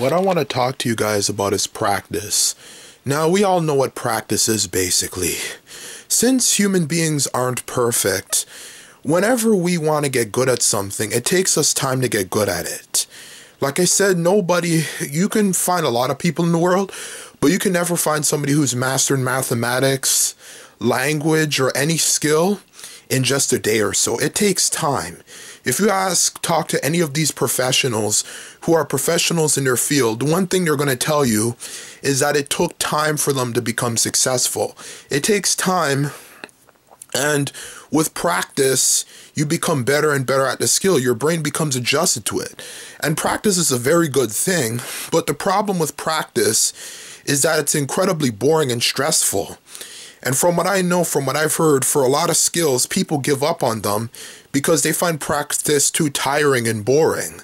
What I want to talk to you guys about is practice. Now, we all know what practice is basically. Since human beings aren't perfect, whenever we want to get good at something, it takes us time to get good at it. Like I said, you can find a lot of people in the world, but you can never find somebody who's mastered mathematics, language, or any skill in just a day or so. It takes time. If you talk to any of these professionals who are professionals in their field, one thing they're going to tell you is that it took time for them to become successful. It takes time, and with practice, you become better and better at the skill. Your brain becomes adjusted to it. And practice is a very good thing, but the problem with practice is that it's incredibly boring and stressful. And from what I know, from what I've heard, for a lot of skills, people give up on them because they find practice too tiring and boring.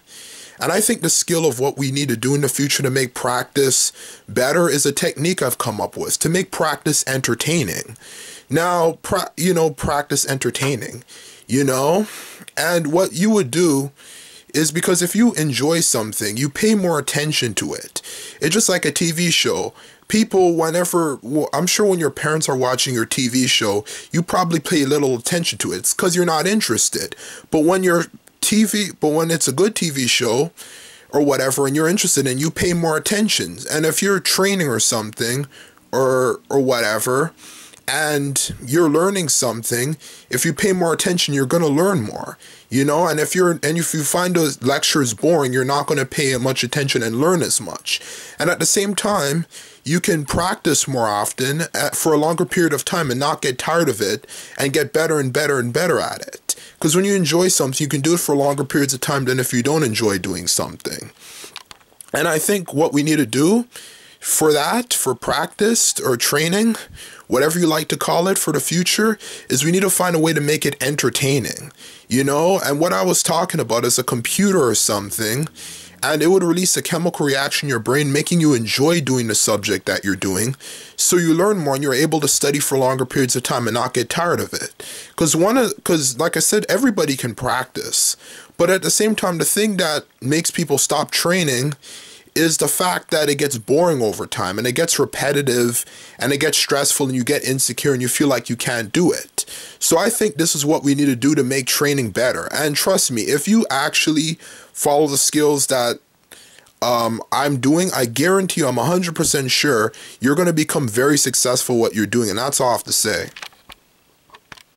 And I think the skill of what we need to do in the future to make practice better is a technique I've come up with to make practice entertaining. Now, practice entertaining, and what you would do is, because if you enjoy something, you pay more attention to it. It's just like a TV show. People, I'm sure when your parents are watching your TV show, you probably pay little attention to it. It's because you're not interested. But when it's a good TV show or whatever, and you're interested in, you pay more attention. And if you're training or something or whatever, and you're learning something, if you pay more attention, you're going to learn more, and if you find those lectures boring, you're not going to pay much attention and learn as much. And at the same time, you can practice more often for a longer period of time and not get tired of it and get better and better and better at it. Because when you enjoy something, you can do it for longer periods of time than if you don't enjoy doing something. And I think what we need to do for practice or training, whatever you like to call it for the future, is we need to find a way to make it entertaining, and what I was talking about is a computer or something, and it would release a chemical reaction in your brain, making you enjoy doing the subject that you're doing, so you learn more and you're able to study for longer periods of time and not get tired of it. Because like I said, everybody can practice, but at the same time, the thing that makes people stop training is the fact that it gets boring over time, and it gets repetitive, and it gets stressful, and you get insecure, and you feel like you can't do it. So I think this is what we need to do to make training better. And trust me, if you actually follow the skills that I'm doing, I guarantee you, I'm 100% sure you're going to become very successful at what you're doing, and that's all I have to say.